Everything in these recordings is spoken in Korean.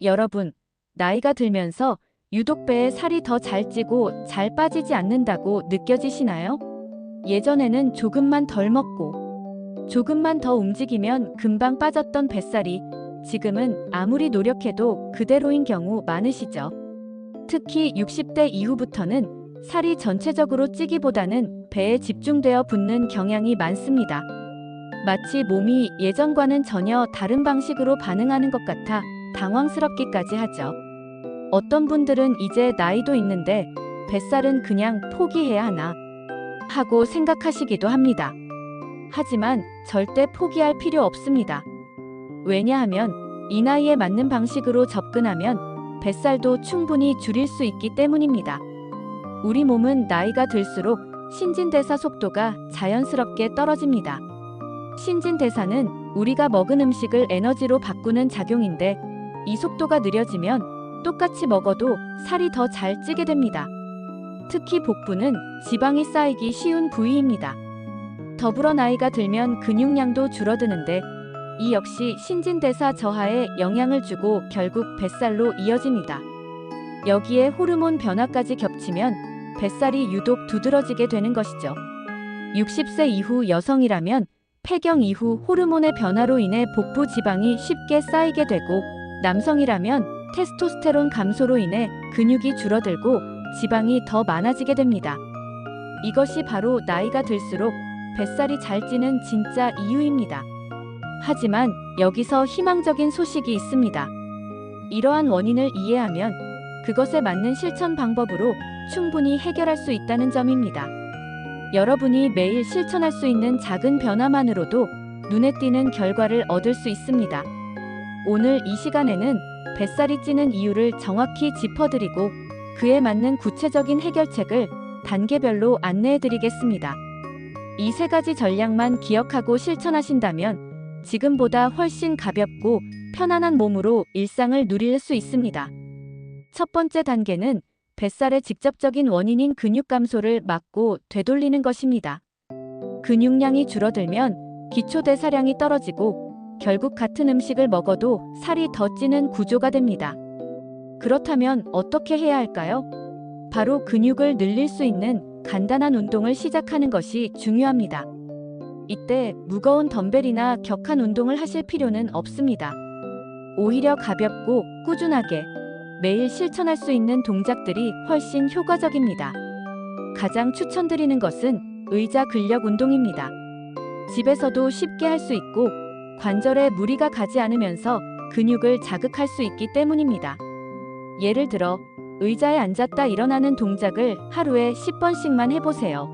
여러분, 나이가 들면서 유독 배에 살이 더 잘 찌고 잘 빠지지 않는다고 느껴지시나요? 예전에는 조금만 덜 먹고 조금만 더 움직이면 금방 빠졌던 뱃살이 지금은 아무리 노력해도 그대로인 경우 많으시죠? 특히 60대 이후부터는 살이 전체적으로 찌기보다는 배에 집중되어 붙는 경향이 많습니다. 마치 몸이 예전과는 전혀 다른 방식으로 반응하는 것 같아 당황스럽기까지 하죠. 어떤 분들은 이제 나이도 있는데 뱃살은 그냥 포기해야 하나 하고 생각하시기도 합니다. 하지만 절대 포기할 필요 없습니다. 왜냐하면 이 나이에 맞는 방식으로 접근하면 뱃살도 충분히 줄일 수 있기 때문입니다. 우리 몸은 나이가 들수록 신진대사 속도가 자연스럽게 떨어집니다. 신진대사는 우리가 먹은 음식을 에너지로 바꾸는 작용인데 이 속도가 느려지면 똑같이 먹어도 살이 더 잘 찌게 됩니다. 특히 복부는 지방이 쌓이기 쉬운 부위입니다. 더불어 나이가 들면 근육량도 줄어드는데 이 역시 신진대사 저하에 영향을 주고 결국 뱃살로 이어집니다. 여기에 호르몬 변화까지 겹치면 뱃살이 유독 두드러지게 되는 것이죠. 60세 이후 여성이라면 폐경 이후 호르몬의 변화로 인해 복부 지방이 쉽게 쌓이게 되고 남성이라면 테스토스테론 감소로 인해 근육이 줄어들고 지방이 더 많아지게 됩니다. 이것이 바로 나이가 들수록 뱃살이 잘 찌는 진짜 이유입니다. 하지만 여기서 희망적인 소식이 있습니다. 이러한 원인을 이해하면 그것에 맞는 실천 방법으로 충분히 해결할 수 있다는 점입니다. 여러분이 매일 실천할 수 있는 작은 변화만으로도 눈에 띄는 결과를 얻을 수 있습니다. 오늘 이 시간에는 뱃살이 찌는 이유를 정확히 짚어드리고 그에 맞는 구체적인 해결책을 단계별로 안내해드리겠습니다. 이 세 가지 전략만 기억하고 실천하신다면 지금보다 훨씬 가볍고 편안한 몸으로 일상을 누릴 수 있습니다. 첫 번째 단계는 뱃살의 직접적인 원인인 근육 감소를 막고 되돌리는 것입니다. 근육량이 줄어들면 기초대사량이 떨어지고 결국 같은 음식을 먹어도 살이 더 찌는 구조가 됩니다. 그렇다면 어떻게 해야 할까요? 바로 근육을 늘릴 수 있는 간단한 운동을 시작하는 것이 중요합니다. 이때 무거운 덤벨이나 격한 운동을 하실 필요는 없습니다. 오히려 가볍고 꾸준하게 매일 실천할 수 있는 동작들이 훨씬 효과적입니다. 가장 추천드리는 것은 의자 근력 운동입니다. 집에서도 쉽게 할 수 있고 관절에 무리가 가지 않으면서 근육을 자극할 수 있기 때문입니다. 예를 들어 의자에 앉았다 일어나는 동작을 하루에 10번씩만 해보세요.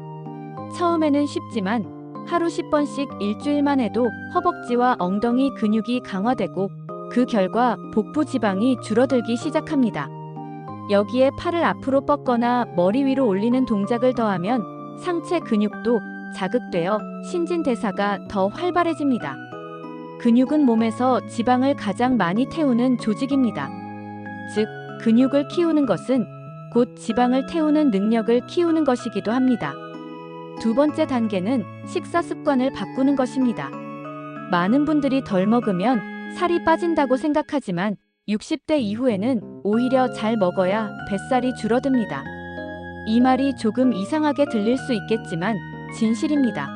처음에는 쉽지만 하루 10번씩 일주일만 해도 허벅지와 엉덩이 근육이 강화되고 그 결과 복부 지방이 줄어들기 시작합니다. 여기에 팔을 앞으로 뻗거나 머리 위로 올리는 동작을 더하면 상체 근육도 자극되어 신진대사가 더 활발해집니다. 근육은 몸에서 지방을 가장 많이 태우는 조직입니다. 즉, 근육을 키우는 것은 곧 지방을 태우는 능력을 키우는 것이기도 합니다. 두 번째 단계는 식사 습관을 바꾸는 것입니다. 많은 분들이 덜 먹으면 살이 빠진다고 생각하지만 60대 이후에는 오히려 잘 먹어야 뱃살이 줄어듭니다. 이 말이 조금 이상하게 들릴 수 있겠지만 진실입니다.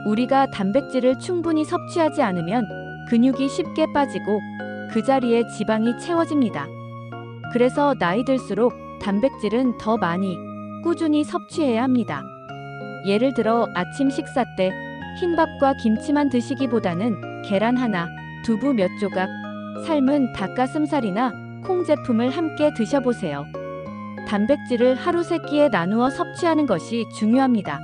우리가 단백질을 충분히 섭취하지 않으면 근육이 쉽게 빠지고 그 자리에 지방이 채워집니다. 그래서 나이 들수록 단백질은 더 많이, 꾸준히 섭취해야 합니다. 예를 들어 아침 식사 때 흰밥과 김치만 드시기보다는 계란 하나, 두부 몇 조각, 삶은 닭가슴살이나 콩 제품을 함께 드셔보세요. 단백질을 하루 3끼에 나누어 섭취하는 것이 중요합니다.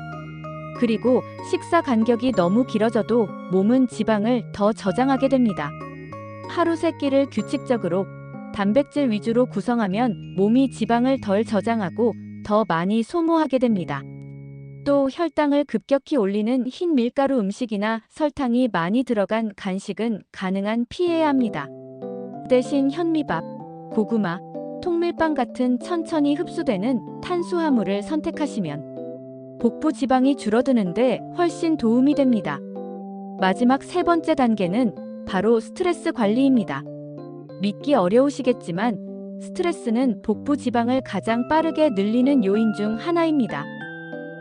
그리고 식사 간격이 너무 길어져도 몸은 지방을 더 저장하게 됩니다. 하루 3끼를 규칙적으로 단백질 위주로 구성하면 몸이 지방을 덜 저장하고 더 많이 소모하게 됩니다. 또 혈당을 급격히 올리는 흰 밀가루 음식이나 설탕이 많이 들어간 간식은 가능한 피해야 합니다. 대신 현미밥, 고구마, 통밀빵 같은 천천히 흡수되는 탄수화물을 선택하시면 복부 지방이 줄어드는데 훨씬 도움이 됩니다. 마지막 세 번째 단계는 바로 스트레스 관리입니다. 믿기 어려우시겠지만 스트레스는 복부 지방을 가장 빠르게 늘리는 요인 중 하나입니다.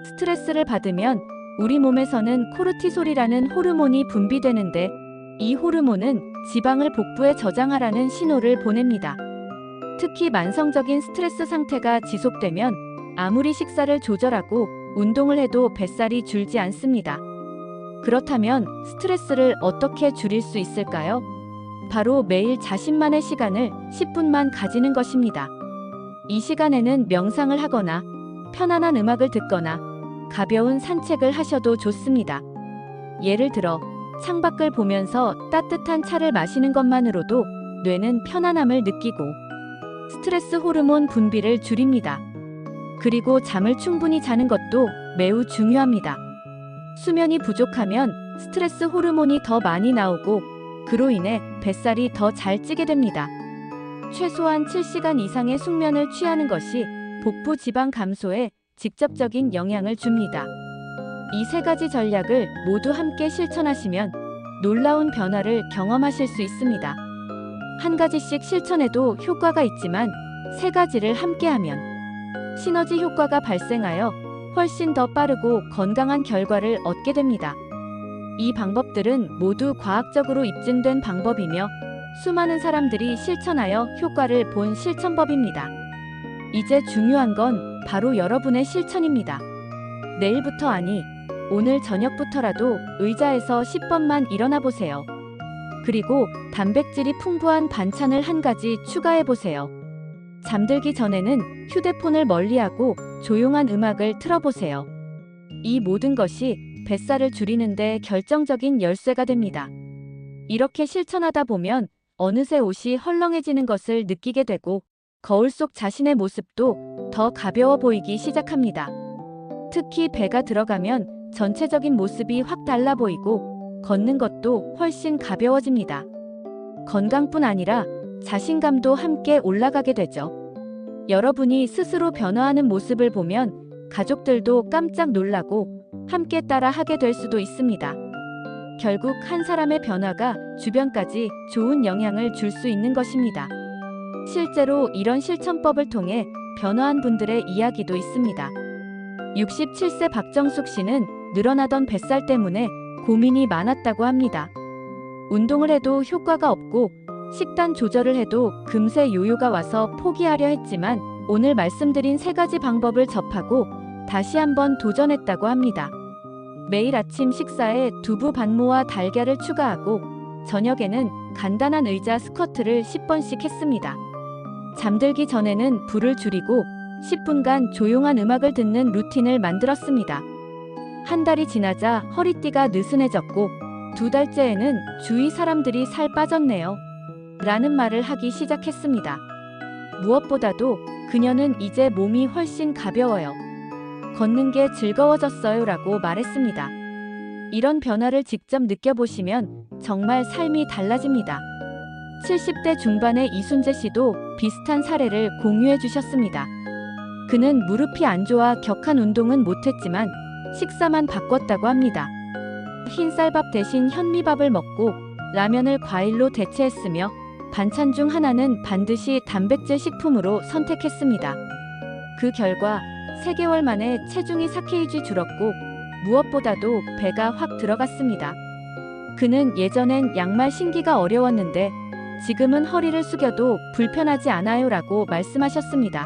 스트레스를 받으면 우리 몸에서는 코르티솔이라는 호르몬이 분비되는데 이 호르몬은 지방을 복부에 저장하라는 신호를 보냅니다. 특히 만성적인 스트레스 상태가 지속되면 아무리 식사를 조절하고 운동을 해도 뱃살이 줄지 않습니다. 그렇다면 스트레스를 어떻게 줄일 수 있을까요? 바로 매일 자신만의 시간을 10분만 가지는 것입니다. 이 시간에는 명상을 하거나 편안한 음악을 듣거나 가벼운 산책을 하셔도 좋습니다. 예를 들어 창밖을 보면서 따뜻한 차를 마시는 것만으로도 뇌는 편안함을 느끼고 스트레스 호르몬 분비를 줄입니다. 그리고 잠을 충분히 자는 것도 매우 중요합니다. 수면이 부족하면 스트레스 호르몬이 더 많이 나오고 그로 인해 뱃살이 더 잘 찌게 됩니다. 최소한 7시간 이상의 숙면을 취하는 것이 복부 지방 감소에 직접적인 영향을 줍니다. 이 세 가지 전략을 모두 함께 실천하시면 놀라운 변화를 경험하실 수 있습니다. 한 가지씩 실천해도 효과가 있지만 세 가지를 함께하면 시너지 효과가 발생하여 훨씬 더 빠르고 건강한 결과를 얻게 됩니다. 이 방법들은 모두 과학적으로 입증된 방법이며 수많은 사람들이 실천하여 효과를 본 실천법입니다. 이제 중요한 건 바로 여러분의 실천입니다. 내일부터 아니, 오늘 저녁부터라도 의자에서 10번만 일어나 보세요. 그리고 단백질이 풍부한 반찬을 한 가지 추가해 보세요. 잠들기 전에는 휴대폰을 멀리하고 조용한 음악을 틀어보세요. 이 모든 것이 뱃살을 줄이는데 결정적인 열쇠가 됩니다. 이렇게 실천하다 보면 어느새 옷이 헐렁해지는 것을 느끼게 되고 거울 속 자신의 모습도 더 가벼워 보이기 시작합니다. 특히 배가 들어가면 전체적인 모습이 확 달라 보이고 걷는 것도 훨씬 가벼워집니다. 건강뿐 아니라 자신감도 함께 올라가게 되죠. 여러분이 스스로 변화하는 모습을 보면 가족들도 깜짝 놀라고 함께 따라 하게 될 수도 있습니다. 결국 한 사람의 변화가 주변까지 좋은 영향을 줄 수 있는 것입니다. 실제로 이런 실천법을 통해 변화한 분들의 이야기도 있습니다. 67세 박정숙 씨는 늘어나던 뱃살 때문에 고민이 많았다고 합니다. 운동을 해도 효과가 없고 식단 조절을 해도 금세 요요가 와서 포기하려 했지만 오늘 말씀드린 세 가지 방법을 접하고 다시 한번 도전했다고 합니다. 매일 아침 식사에 두부 반모와 달걀을 추가하고 저녁에는 간단한 의자 스쿼트를 10번씩 했습니다. 잠들기 전에는 불을 줄이고 10분간 조용한 음악을 듣는 루틴을 만들었습니다. 한 달이 지나자 허리띠가 느슨해졌고 2달째에는 주위 사람들이 살 빠졌네요. 라는 말을 하기 시작했습니다. 무엇보다도 그녀는 이제 몸이 훨씬 가벼워요. 걷는 게 즐거워졌어요 라고 말했습니다. 이런 변화를 직접 느껴보시면 정말 삶이 달라집니다. 70대 중반의 이순재 씨도 비슷한 사례를 공유해 주셨습니다. 그는 무릎이 안 좋아 격한 운동은 못했지만 식사만 바꿨다고 합니다. 흰 쌀밥 대신 현미밥을 먹고 라면을 과일로 대체했으며 반찬 중 하나는 반드시 단백질 식품으로 선택했습니다. 그 결과 3개월 만에 체중이 4kg 줄었고 무엇보다도 배가 확 들어갔습니다. 그는 예전엔 양말 신기가 어려웠는데 지금은 허리를 숙여도 불편하지 않아요 라고 말씀하셨습니다.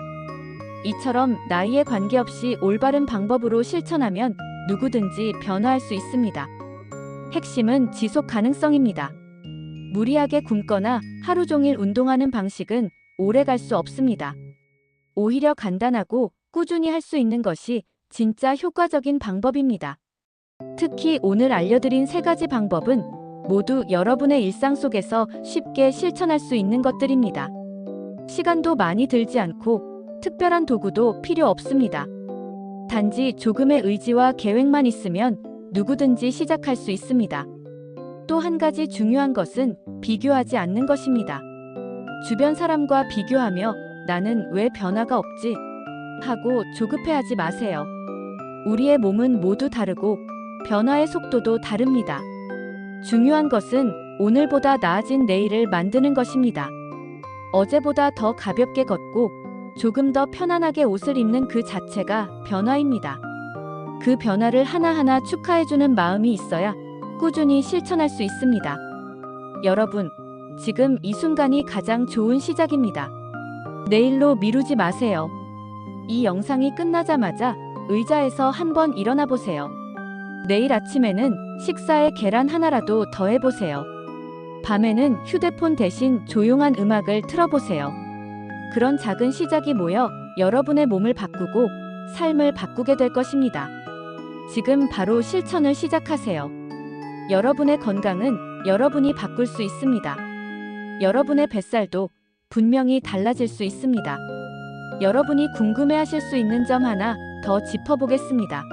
이처럼 나이에 관계없이 올바른 방법으로 실천하면 누구든지 변화할 수 있습니다. 핵심은 지속 가능성입니다. 무리하게 굶거나 하루 종일 운동하는 방식은 오래 갈 수 없습니다. 오히려 간단하고 꾸준히 할 수 있는 것이 진짜 효과적인 방법입니다. 특히 오늘 알려드린 3가지 방법은 모두 여러분의 일상 속에서 쉽게 실천할 수 있는 것들입니다. 시간도 많이 들지 않고 특별한 도구도 필요 없습니다. 단지 조금의 의지와 계획만 있으면 누구든지 시작할 수 있습니다. 또 한 가지 중요한 것은 비교하지 않는 것입니다. 주변 사람과 비교하며 나는 왜 변화가 없지? 하고 조급해하지 마세요. 우리의 몸은 모두 다르고 변화의 속도도 다릅니다. 중요한 것은 오늘보다 나아진 내일을 만드는 것입니다. 어제보다 더 가볍게 걷고 조금 더 편안하게 옷을 입는 그 자체가 변화입니다. 그 변화를 하나하나 축하해주는 마음이 있어야 꾸준히 실천할 수 있습니다. 여러분, 지금 이 순간이 가장 좋은 시작입니다. 내일로 미루지 마세요. 이 영상이 끝나자마자 의자에서 한번 일어나 보세요. 내일 아침에는 식사에 계란 하나라도 더 해보세요. 밤에는 휴대폰 대신 조용한 음악을 틀어보세요. 그런 작은 시작이 모여 여러분의 몸을 바꾸고 삶을 바꾸게 될 것입니다. 지금 바로 실천을 시작하세요. 여러분의 건강은 여러분이 바꿀 수 있습니다. 여러분의 뱃살도 분명히 달라질 수 있습니다. 여러분이 궁금해하실 수 있는 점 하나 더 짚어보겠습니다.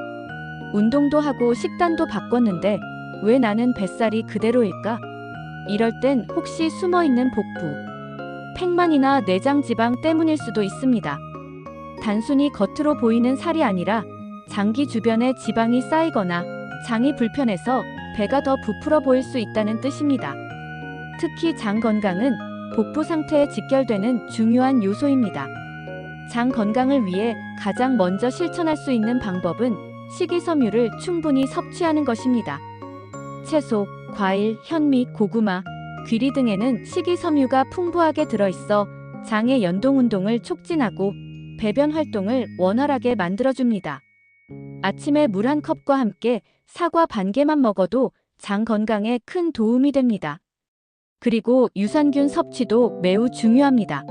운동도 하고 식단도 바꿨는데 왜 나는 뱃살이 그대로일까? 이럴 땐 혹시 숨어있는 복부, 팽만이나 내장 지방 때문일 수도 있습니다. 단순히 겉으로 보이는 살이 아니라 장기 주변에 지방이 쌓이거나 장이 불편해서 배가 더 부풀어 보일 수 있다는 뜻입니다. 특히 장 건강은 복부 상태에 직결되는 중요한 요소입니다. 장 건강을 위해 가장 먼저 실천할 수 있는 방법은 식이섬유를 충분히 섭취하는 것입니다. 채소, 과일, 현미, 고구마, 귀리 등에는 식이섬유가 풍부하게 들어있어 장의 연동 운동을 촉진하고 배변 활동을 원활하게 만들어줍니다. 아침에 물 한 컵과 함께 사과 반 개만 먹어도 장 건강에 큰 도움이 됩니다. 그리고 유산균 섭취도 매우 중요합니다.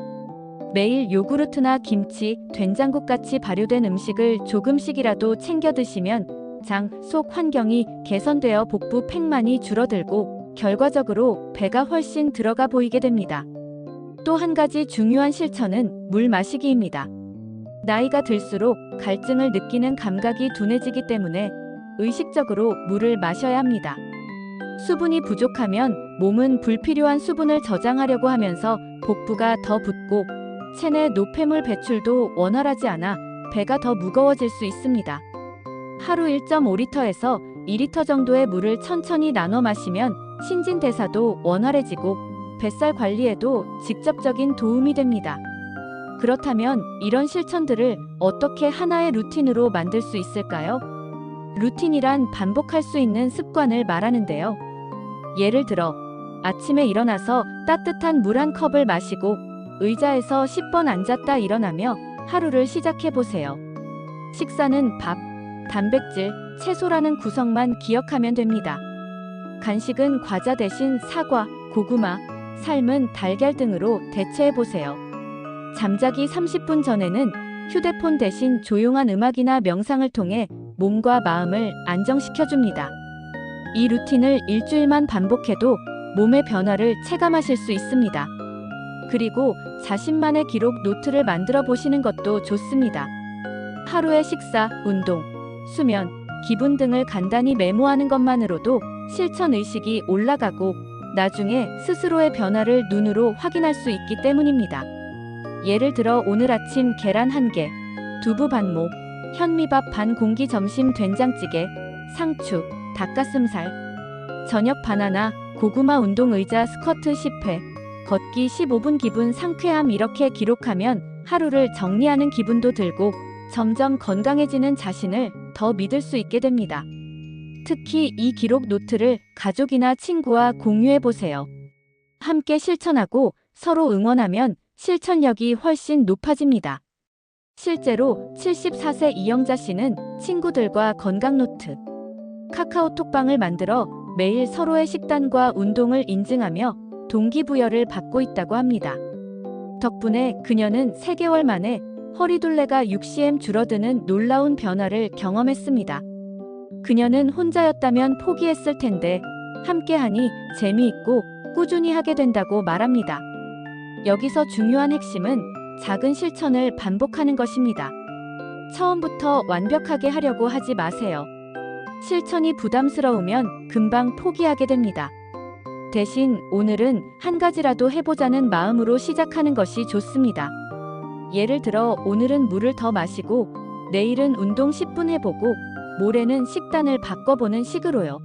매일 요구르트나 김치, 된장국 같이 발효된 음식을 조금씩이라도 챙겨 드시면 장 속 환경이 개선되어 복부 팽만이 줄어들고 결과적으로 배가 훨씬 들어가 보이게 됩니다. 또 한 가지 중요한 실천은 물 마시기입니다. 나이가 들수록 갈증을 느끼는 감각이 둔해지기 때문에 의식적으로 물을 마셔야 합니다. 수분이 부족하면 몸은 불필요한 수분을 저장하려고 하면서 복부가 더 붓고 체내 노폐물 배출도 원활하지 않아 배가 더 무거워질 수 있습니다. 하루 1.5리터에서 2리터 정도의 물을 천천히 나눠 마시면 신진대사도 원활해지고 뱃살 관리에도 직접적인 도움이 됩니다. 그렇다면 이런 실천들을 어떻게 하나의 루틴으로 만들 수 있을까요? 루틴이란 반복할 수 있는 습관을 말하는데요. 예를 들어 아침에 일어나서 따뜻한 물 한 컵을 마시고 의자에서 10번 앉았다 일어나며 하루를 시작해 보세요. 식사는 밥, 단백질, 채소라는 구성만 기억하면 됩니다. 간식은 과자 대신 사과, 고구마, 삶은 달걀 등으로 대체해 보세요. 잠자기 30분 전에는 휴대폰 대신 조용한 음악이나 명상을 통해 몸과 마음을 안정시켜줍니다. 이 루틴을 일주일만 반복해도 몸의 변화를 체감하실 수 있습니다. 그리고 자신만의 기록 노트를 만들어 보시는 것도 좋습니다. 하루의 식사, 운동, 수면, 기분 등을 간단히 메모하는 것만으로도 실천 의식이 올라가고 나중에 스스로의 변화를 눈으로 확인할 수 있기 때문입니다. 예를 들어 오늘 아침 계란 1개, 두부 반모, 현미밥 반 공기 점심 된장찌개, 상추, 닭가슴살, 저녁 바나나, 고구마 운동 의자 스쿼트 10회, 걷기 15분 기분 상쾌함 이렇게 기록하면 하루를 정리하는 기분도 들고 점점 건강해지는 자신을 더 믿을 수 있게 됩니다. 특히 이 기록 노트를 가족이나 친구와 공유해 보세요. 함께 실천하고 서로 응원하면 실천력이 훨씬 높아집니다. 실제로 74세 이영자 씨는 친구들과 건강 노트, 카카오톡방을 만들어 매일 서로의 식단과 운동을 인증하며 동기부여를 받고 있다고 합니다. 덕분에 그녀는 3개월 만에 허리둘레가 6cm 줄어드는 놀라운 변화를 경험했습니다. 그녀는 혼자였다면 포기했을 텐데 함께하니 재미있고 꾸준히 하게 된다고 말합니다. 여기서 중요한 핵심은 작은 실천을 반복하는 것입니다. 처음부터 완벽하게 하려고 하지 마세요. 실천이 부담스러우면 금방 포기하게 됩니다. 대신 오늘은 한 가지라도 해보자는 마음으로 시작하는 것이 좋습니다. 예를 들어 오늘은 물을 더 마시고 내일은 운동 10분 해보고 모레는 식단을 바꿔보는 식으로요.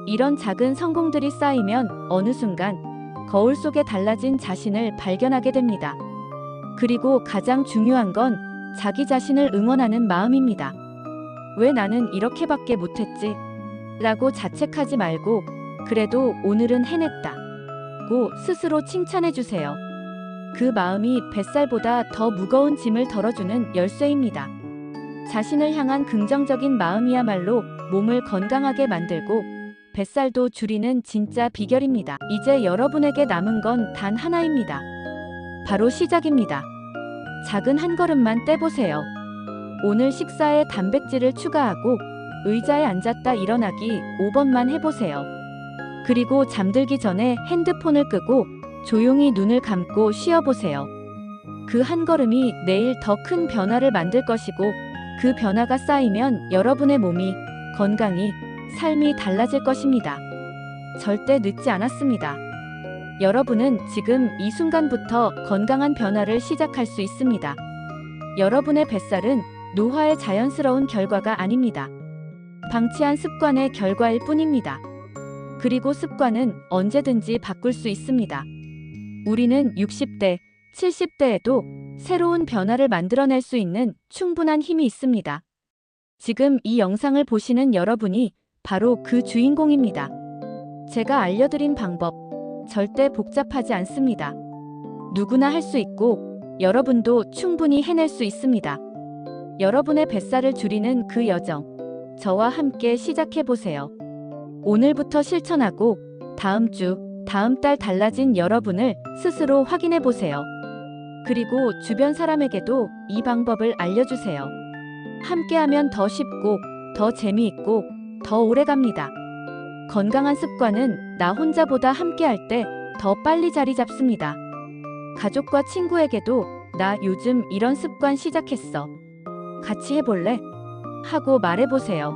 이런 작은 성공들이 쌓이면 어느 순간 거울 속에 달라진 자신을 발견하게 됩니다. 그리고 가장 중요한 건 자기 자신을 응원하는 마음입니다. 왜 나는 이렇게밖에 못했지? 라고 자책하지 말고 그래도 오늘은 해냈다 고 스스로 칭찬해 주세요. 그 마음이 뱃살보다 더 무거운 짐을 덜어주는 열쇠입니다. 자신을 향한 긍정적인 마음이야말로 몸을 건강하게 만들고 뱃살도 줄이는 진짜 비결입니다. 이제 여러분에게 남은 건 단 하나입니다. 바로 시작입니다. 작은 한 걸음만 떼보세요. 오늘 식사에 단백질을 추가하고 의자에 앉았다 일어나기 5번만 해보세요. 그리고 잠들기 전에 핸드폰을 끄고 조용히 눈을 감고 쉬어보세요. 그 한 걸음이 내일 더 큰 변화를 만들 것이고 그 변화가 쌓이면 여러분의 몸이, 건강이, 삶이 달라질 것입니다. 절대 늦지 않았습니다. 여러분은 지금 이 순간부터 건강한 변화를 시작할 수 있습니다. 여러분의 뱃살은 노화의 자연스러운 결과가 아닙니다. 방치한 습관의 결과일 뿐입니다. 그리고 습관은 언제든지 바꿀 수 있습니다. 우리는 60대, 70대에도 새로운 변화를 만들어낼 수 있는 충분한 힘이 있습니다. 지금 이 영상을 보시는 여러분이 바로 그 주인공입니다. 제가 알려드린 방법, 절대 복잡하지 않습니다. 누구나 할 수 있고 여러분도 충분히 해낼 수 있습니다. 여러분의 뱃살을 줄이는 그 여정, 저와 함께 시작해보세요. 오늘부터 실천하고 다음 주, 다음 달 달라진 여러분을 스스로 확인해보세요. 그리고 주변 사람에게도 이 방법을 알려주세요. 함께하면 더 쉽고, 더 재미있고, 더 오래갑니다. 건강한 습관은 나 혼자보다 함께할 때 더 빨리 자리 잡습니다. 가족과 친구에게도 나 요즘 이런 습관 시작했어. 같이 해볼래? 하고 말해보세요.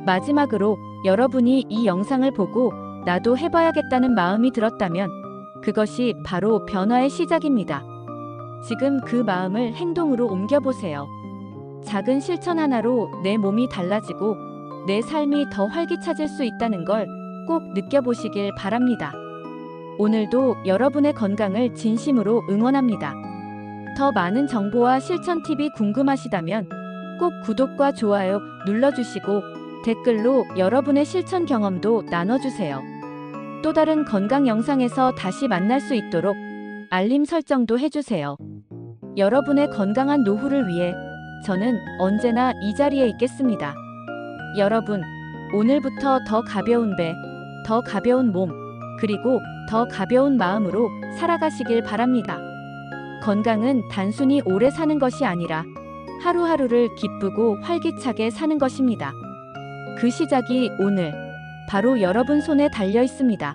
마지막으로 여러분이 이 영상을 보고 나도 해봐야겠다는 마음이 들었다면 그것이 바로 변화의 시작입니다. 지금 그 마음을 행동으로 옮겨보세요. 작은 실천 하나로 내 몸이 달라지고 내 삶이 더 활기차질 수 있다는 걸 꼭 느껴보시길 바랍니다. 오늘도 여러분의 건강을 진심으로 응원합니다. 더 많은 정보와 실천 팁이 궁금하시다면 꼭 구독과 좋아요 눌러주시고 댓글로 여러분의 실천 경험도 나눠주세요. 또 다른 건강 영상에서 다시 만날 수 있도록 알림 설정도 해주세요. 여러분의 건강한 노후를 위해 저는 언제나 이 자리에 있겠습니다. 여러분, 오늘부터 더 가벼운 배, 더 가벼운 몸, 그리고 더 가벼운 마음으로 살아가시길 바랍니다. 건강은 단순히 오래 사는 것이 아니라 하루하루를 기쁘고 활기차게 사는 것입니다. 그 시작이 오늘 바로 여러분 손에 달려 있습니다.